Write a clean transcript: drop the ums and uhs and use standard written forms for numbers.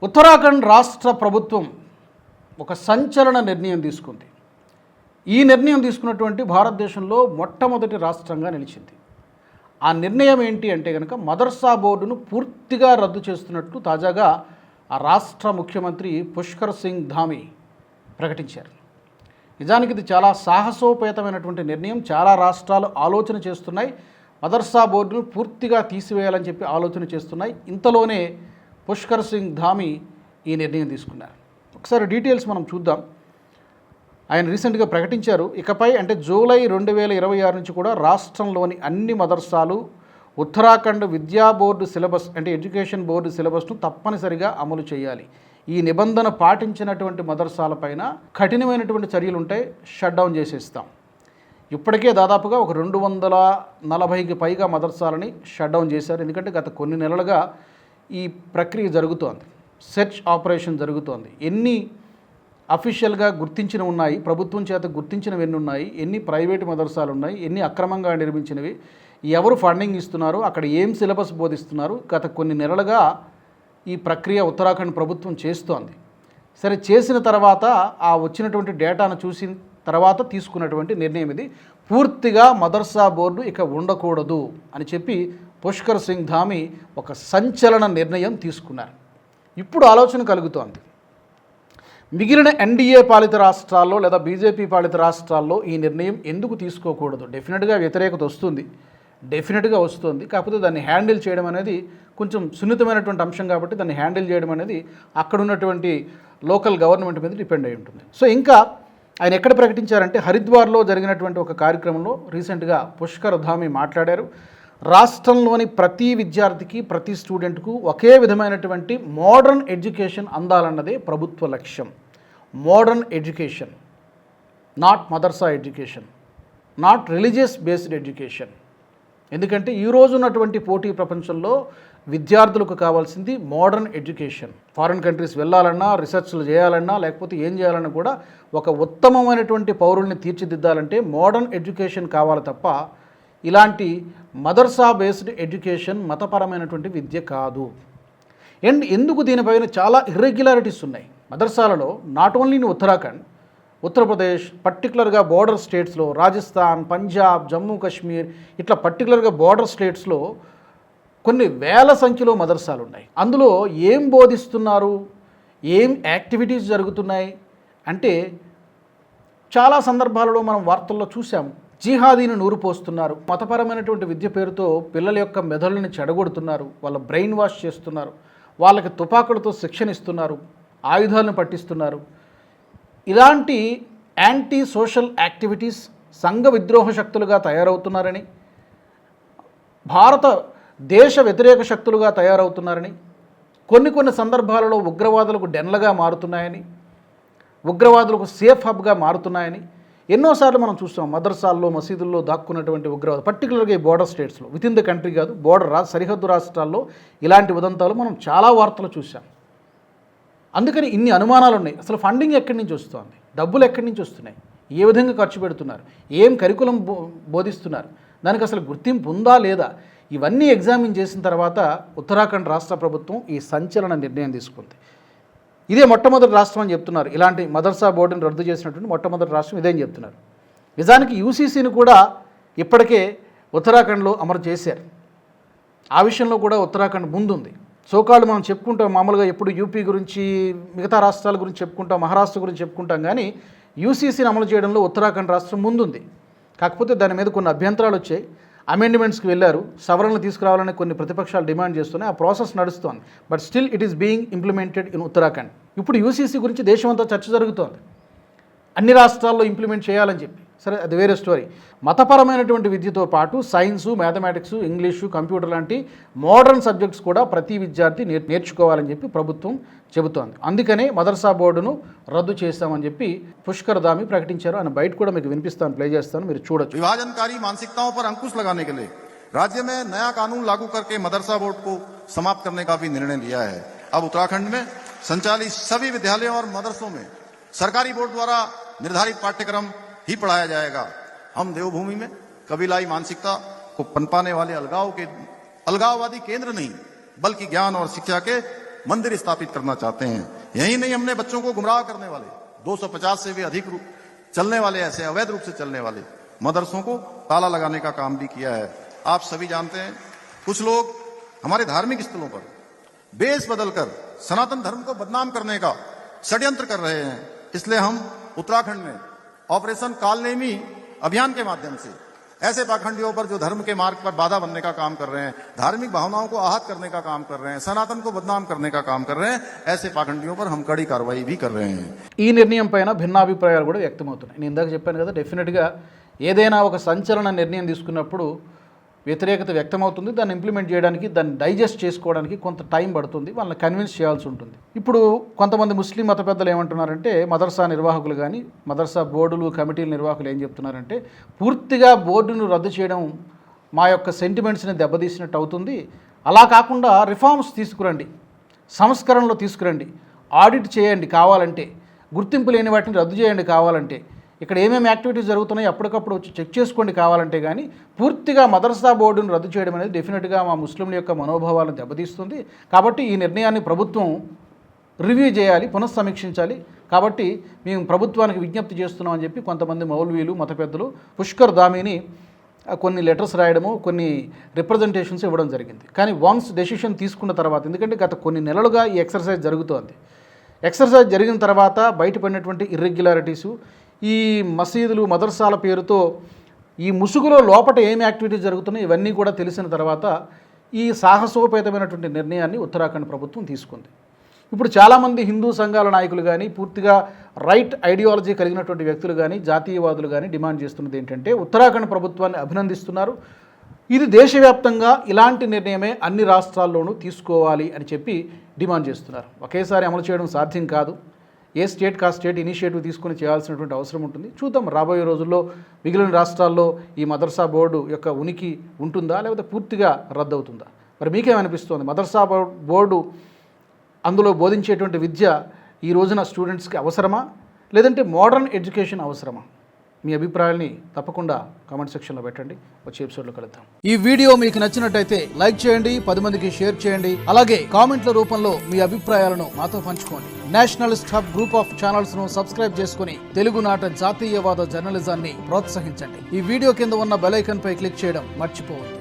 ఉత్తరాఖండ్ రాష్ట్ర ప్రభుత్వం ఒక సంచలన నిర్ణయం తీసుకుంది. ఈ నిర్ణయం తీసుకున్నటువంటి భారతదేశంలో మొట్టమొదటి రాష్ట్రంగా నిలిచింది. ఆ నిర్ణయం ఏంటి అంటే కనుక మదర్సా బోర్డును పూర్తిగా రద్దు చేస్తున్నట్లు తాజాగా ఆ రాష్ట్ర ముఖ్యమంత్రి పుష్కర్ సింగ్ ధామీ ప్రకటించారు. నిజానికి ఇది చాలా సాహసోపేతమైనటువంటి నిర్ణయం. చాలా రాష్ట్రాలు ఆలోచన చేస్తున్నాయి, మదర్సా బోర్డును పూర్తిగా తీసివేయాలని చెప్పి ఆలోచన చేస్తున్నాయి. ఇంతలోనే పుష్కర్ సింగ్ ధామీ ఈ నిర్ణయం తీసుకున్నారు. ఒకసారి డీటెయిల్స్ మనం చూద్దాం. ఆయన రీసెంట్గా ప్రకటించారు, ఇకపై అంటే జూలై 2026 నుంచి కూడా రాష్ట్రంలోని అన్ని మదర్సాలు ఉత్తరాఖండ్ విద్యా బోర్డు సిలబస్ అంటే ఎడ్యుకేషన్ బోర్డు సిలబస్ను తప్పనిసరిగా అమలు చేయాలి. ఈ నిబంధన పాటించినటువంటి మదర్సాలపైన కఠినమైనటువంటి చర్యలు ఉంటాయి, షట్ డౌన్ చేసేస్తాం. ఇప్పటికే దాదాపుగా ఒక 240కి పైగా మదర్సాలని షట్ డౌన్ చేశారు. ఎందుకంటే గత కొన్ని నెలలుగా ఈ ప్రక్రియ జరుగుతోంది, సెర్చ్ ఆపరేషన్ జరుగుతోంది. ఎన్ని అఫీషియల్గా గుర్తించిన ఉన్నాయి, ప్రభుత్వం చేత గుర్తించినవి ఎన్ని ఉన్నాయి, ఎన్ని ప్రైవేటు మదర్సాలు ఉన్నాయి, ఎన్ని అక్రమంగా నిర్మించినవి, ఎవరు ఫండింగ్ ఇస్తున్నారు, అక్కడ ఏం సిలబస్ బోధిస్తున్నారు, గత కొన్ని నెలలుగా ఈ ప్రక్రియ ఉత్తరాఖండ్ ప్రభుత్వం చేస్తోంది. సరే, చేసిన తర్వాత ఆ వచ్చినటువంటి డేటాను చూసిన తర్వాత తీసుకున్నటువంటి నిర్ణయం ఇది. పూర్తిగా మదర్సా బోర్డు ఇక ఉండకూడదు అని చెప్పి పుష్కర్ సింగ్ ధామీ ఒక సంచలన నిర్ణయం తీసుకున్నారు. ఇప్పుడు ఆలోచన కలుగుతోంది, మిగిలిన ఎన్డీఏ పాలిత రాష్ట్రాల్లో లేదా బీజేపీ పాలిత రాష్ట్రాల్లో ఈ నిర్ణయం ఎందుకు తీసుకోకూడదు? డెఫినెట్గా వ్యతిరేకత వస్తుంది, డెఫినెట్గా వస్తుంది. కాకపోతే దాన్ని హ్యాండిల్ చేయడం అనేది కొంచెం సున్నితమైనటువంటి అంశం కాబట్టి దాన్ని హ్యాండిల్ చేయడం అనేది అక్కడ ఉన్నటువంటి లోకల్ గవర్నమెంట్ మీద డిపెండ్ అయి ఉంటుంది. సో ఇంకా ఆయన ఎక్కడ ప్రకటించారంటే హరిద్వార్లో జరిగినటువంటి ఒక కార్యక్రమంలో రీసెంట్గా పుష్కర్ ధామీ మాట్లాడారు. రాష్ట్రంలోని ప్రతి విద్యార్థికి, ప్రతి స్టూడెంట్కు ఒకే విధమైనటువంటి మోడర్న్ ఎడ్యుకేషన్ అందాలన్నదే ప్రభుత్వ లక్ష్యం. Modern education, not madrasa education, not religious based education. ఎందుకంటే ఈరోజు ఉన్నటువంటి పోటీ ప్రపంచంలో విద్యార్థులకు కావాల్సింది మోడర్న్ ఎడ్యుకేషన్. ఫారిన్ కంట్రీస్ వెళ్ళాలన్నా, రీసెర్చ్లు చేయాలన్నా, లేకపోతే ఏం చేయాలన్నా కూడా ఒక ఉత్తమమైనటువంటి పౌరుల్ని తీర్చిదిద్దాలంటే మోడర్న్ ఎడ్యుకేషన్ కావాలి తప్ప ఇలాంటి మదర్సా బేస్డ్ ఎడ్యుకేషన్ మతపరమైనటువంటి విద్య కాదు. అండ్ ఎందుకు దీనిపైన చాలా ఇర్రెగ్యులారిటీస్ ఉన్నాయి మదర్సాలలో. Not only in Uttarakhand, Uttar Pradesh, పర్టికులర్గా బోర్డర్ స్టేట్స్లో రాజస్థాన్, పంజాబ్, జమ్మూ కాశ్మీర్, ఇట్లా పర్టికులర్గా బోర్డర్ స్టేట్స్లో కొన్ని వేల సంఖ్యలో మదర్సాలు ఉన్నాయి. అందులో ఏం బోధిస్తున్నారు, ఏం యాక్టివిటీస్ జరుగుతున్నాయి అంటే చాలా సందర్భాలలో మనం వార్తల్లో చూసాము. జిహాదీని నూరుపోస్తున్నారు, మతపరమైనటువంటి విద్య పేరుతో పిల్లల యొక్క మెదళ్ళని చెడగొడుతున్నారు, వాళ్ళ బ్రెయిన్ వాష్ చేస్తున్నారు, వాళ్ళకి తుపాకులతో శిక్షణ ఇస్తున్నారు, ఆయుధాలను పట్టిస్తున్నారు. ఇలాంటి యాంటీ సోషల్ యాక్టివిటీస్ సంఘ విద్రోహ శక్తులుగా తయారవుతున్నారని, భారత దేశ వ్యతిరేక శక్తులుగా తయారవుతున్నారని, కొన్ని సందర్భాలలో ఉగ్రవాదులకు డెన్లగా మారుతున్నాయని, ఉగ్రవాదులకు సేఫ్ హబ్గా మారుతున్నాయని ఎన్నోసార్లు మనం చూస్తాం. మదర్సాల్లో, మసీదుల్లో దాక్కున్నటువంటి ఉగ్రవాదం, పర్టికులర్గా ఈ బోర్డర్ స్టేట్స్లో, విత్ ఇన్ ద కంట్రీ కాదు, బోర్డర్ సరిహద్దు రాష్ట్రాల్లో ఇలాంటి ఉదంతాలు మనం చాలా వార్తలు చూసాం. అందుకని ఇన్ని అనుమానాలు ఉన్నాయి. అసలు ఫండింగ్ ఎక్కడి నుంచి వస్తుంది, డబ్బులు ఎక్కడి నుంచి వస్తున్నాయి, ఏ విధంగా ఖర్చు పెడుతున్నారు, ఏం కరికులం బోధిస్తున్నారు, దానికి అసలు గుర్తింపు ఉందా లేదా, ఇవన్నీ ఎగ్జామిన్ చేసిన తర్వాత ఉత్తరాఖండ్ రాష్ట్ర ప్రభుత్వం ఈ సంచలన నిర్ణయం తీసుకుంది. ఇదే మొట్టమొదటి రాష్ట్రం అని చెప్తున్నారు. ఇలాంటి మదర్సా బోర్డును రద్దు చేసినటువంటి మొట్టమొదటి రాష్ట్రం ఇదే అని చెప్తున్నారు. నిజానికి యూసీసీని కూడా ఇప్పటికే ఉత్తరాఖండ్లో అమలు చేశారు. ఆ విషయంలో కూడా ఉత్తరాఖండ్ ముందుంది. సోకాళ్ళు మనం చెప్పుకుంటాం మామూలుగా, ఎప్పుడు యూపీ గురించి, మిగతా రాష్ట్రాల గురించి చెప్పుకుంటాం, మహారాష్ట్ర గురించి చెప్పుకుంటాం, కానీ యూసీసీని అమలు చేయడంలో ఉత్తరాఖండ్ రాష్ట్రం ముందుంది. కాకపోతే దాని మీద కొన్ని అభ్యంతరాలు వచ్చాయి, అమెండ్మెంట్స్కి వెళ్ళారు, సవరణలు తీసుకురావాలని కొన్ని ప్రతిపక్షాలు డిమాండ్ చేస్తున్నాయి. ఆ ప్రాసెస్ నడుస్తోంది. But still it is being implemented in Uttarakhand. ఇప్పుడు యూసీసీ గురించి దేశమంతా చర్చ జరుగుతోంది, అన్ని రాష్ట్రాల్లో ఇంప్లిమెంట్ చేయాలని చెప్పి. సరే, అది వేరే స్టోరీ. మతపరమైనటువంటి విద్యతో పాటు సైన్సు, మ్యాథమెటిక్స్, ఇంగ్లీషు, కంప్యూటర్ లాంటి మోడర్న్ సబ్జెక్ట్స్ కూడా ప్రతి విద్యార్థి నేర్చుకోవాలని చెప్పి ప్రభుత్వం చెబుతోంది. అందుకనే మదర్సా బోర్డును రద్దు చేస్తామని చెప్పి పుష్కర్ ధామీ ప్రకటించారు. ఆయన బయట కూడా మీకు వినిపిస్తాను, ప్లే చేస్తాను, మీరు చూడొచ్చు. विभाजनकारी मानसिकताओं पर अंकुश लगाने के लिए राज्य में नया कानून लागू करके मदरसा बोर्ड को समाप्त करने का भी निर्णय लिया है। अब उत्तराखंड में संचालित सभी विद्यालयों और मदरसों में सरकारी बोर्ड द्वारा निर्धारित पाठ्यक्रम ही पढ़ाया जाएगा। हम देवभूमि में कबीलाई मानसिकता को पनपाने वाले अलगाववादी केंद्र नहीं, बल्कि ज्ञान और शिक्षा के मंदिर स्थापित करना चाहते हैं। यही नहीं, हमने बच्चों को गुमराह करने वाले 250 से भी अधिक चलने वाले ऐसे अवैध रूप से चलने वाले मदरसों को ताला लगाने का काम भी किया है। आप सभी जानते हैं, कुछ लोग हमारे धार्मिक स्थलों पर बेस बदलकर सनातन धर्म को बदनाम करने का षड्यंत्र कर रहे हैं। इसलिए हम उत्तराखंड में ऑपरेशन कालनेमी अभियान के माध्यम से ऐसे पाखंडियों पर जो धर्म के मार्ग पर बाधा बनने का काम कर रहे हैं, धार्मिक भावनाओं को आहत करने का काम कर रहे हैं, सनातन को बदनाम करने का काम कर रहे हैं, ऐसे पाखंडियों पर हम कड़ी कार्रवाई भी कर रहे हैं। ఈ నిర్ణయం పైన భిన్నాభిప్రాయాలు కూడా వ్యక్తమవుతున్నాయి. నేను ఇందాక చెప్పాను కదా, డెఫినెట్గా ఏదైనా ఒక సంచలన నిర్ణయం తీసుకున్నప్పుడు వ్యతిరేకత వ్యక్తమవుతుంది. దాన్ని ఇంప్లిమెంట్ చేయడానికి, దాన్ని డైజెస్ట్ చేసుకోవడానికి కొంత టైం పడుతుంది, వాళ్ళని కన్విన్స్ చేయాల్సి ఉంటుంది. ఇప్పుడు కొంతమంది ముస్లిం మత పెద్దలు ఏమంటున్నారంటే, మదర్సా నిర్వాహకులు కానీ మదర్సా బోర్డులు కమిటీల నిర్వాహకులు ఏం చెప్తున్నారంటే, పూర్తిగా బోర్డును రద్దు చేయడం మా యొక్క సెంటిమెంట్స్ని దెబ్బతీసినట్టు అవుతుంది. అలా కాకుండా రిఫార్మ్స్ తీసుకురండి, సంస్కరణలు తీసుకురండి, ఆడిట్ చేయండి, కావాలంటే గుర్తింపు లేని వాటిని రద్దు చేయండి, కావాలంటే ఇక్కడ ఏమేమి యాక్టివిటీస్ జరుగుతున్నాయో అప్పటికప్పుడు వచ్చి చెక్ చేసుకోండి కావాలంటే, కానీ పూర్తిగా మదర్సా బోర్డును రద్దు చేయడం అనేది డెఫినెట్గా మా ముస్లింల యొక్క మనోభావాలను దెబ్బతీస్తుంది. కాబట్టి ఈ నిర్ణయాన్ని ప్రభుత్వం రివ్యూ చేయాలి, పునఃసమీక్షించాలి. కాబట్టి మేము ప్రభుత్వానికి విజ్ఞప్తి చేస్తున్నామని చెప్పి కొంతమంది మౌల్వీలు, మత పెద్దలు పుష్కర్ ధామీని కొన్ని లెటర్స్ రాయడము, కొన్ని రిప్రజెంటేషన్స్ ఇవ్వడం జరిగింది. కానీ వన్స్ డెసిషన్ తీసుకున్న తర్వాత, ఎందుకంటే గత కొన్ని నెలలుగా ఈ ఎక్సర్సైజ్ జరుగుతోంది, ఎక్సర్సైజ్ జరిగిన తర్వాత బయటపడినటువంటి ఇర్రెగ్యులారిటీసు, ఈ మసీదులు మదర్సాల పేరుతో ఈ ముసుగులో లోపల ఏం యాక్టివిటీస్ జరుగుతున్నాయి ఇవన్నీ కూడా తెలిసిన తర్వాత ఈ సాహసోపేతమైనటువంటి నిర్ణయాన్ని ఉత్తరాఖండ్ ప్రభుత్వం తీసుకుంది. ఇప్పుడు చాలామంది హిందూ సంఘాల నాయకులు కానీ, పూర్తిగా రైట్ ఐడియాలజీ కలిగినటువంటి వ్యక్తులు కానీ, జాతీయవాదులు కానీ డిమాండ్ చేస్తున్నది ఏంటంటే, ఉత్తరాఖండ్ ప్రభుత్వాన్ని అభినందిస్తున్నారు. ఇది దేశవ్యాప్తంగా ఇలాంటి నిర్ణయమే అన్ని రాష్ట్రాల్లోనూ తీసుకోవాలి అని చెప్పి డిమాండ్ చేస్తున్నారు. ఒకేసారి అమలు చేయడం సాధ్యం కాదు. ఏ స్టేట్ కా స్టేట్ ఇనిషియేటివ్ తీసుకొని చేయాల్సినటువంటి అవసరం ఉంటుంది. చూద్దాం రాబోయే రోజుల్లో మిగిలిన రాష్ట్రాల్లో ఈ మదర్సా బోర్డు యొక్క ఉనికి ఉంటుందా, లేకపోతే పూర్తిగా రద్దవుతుందా? మరి మీకేమనిపిస్తోంది? మదర్సా బోర్డు అందులో బోధించేటువంటి విద్య ఈ రోజున స్టూడెంట్స్కి అవసరమా, లేదంటే మోడర్న్ ఎడ్యుకేషన్ అవసరమా? మీ అభిప్రాయాల్ని తప్పకుండా కామెంట్ సెక్షన్లో పెట్టండి. వచ్చే ఎపిసోడ్లో కలుద్దాం. ఈ వీడియో మీకు నచ్చినట్టయితే లైక్ చేయండి, 10 మందికి షేర్ చేయండి. అలాగే కామెంట్ల రూపంలో మీ అభిప్రాయాలను మాతో పంచుకోండి. Nationalist hub group of channels ను సబ్స్క్రైబ్ చేసుకుని తెలుగునాట జాతీయవాద జర్నలిజాన్ని ప్రోత్సహించండి. ఈ వీడియో కింద ఉన్న బెల్ ఐకాన్ పై క్లిక్ చేయడం మర్చిపోవద్దు.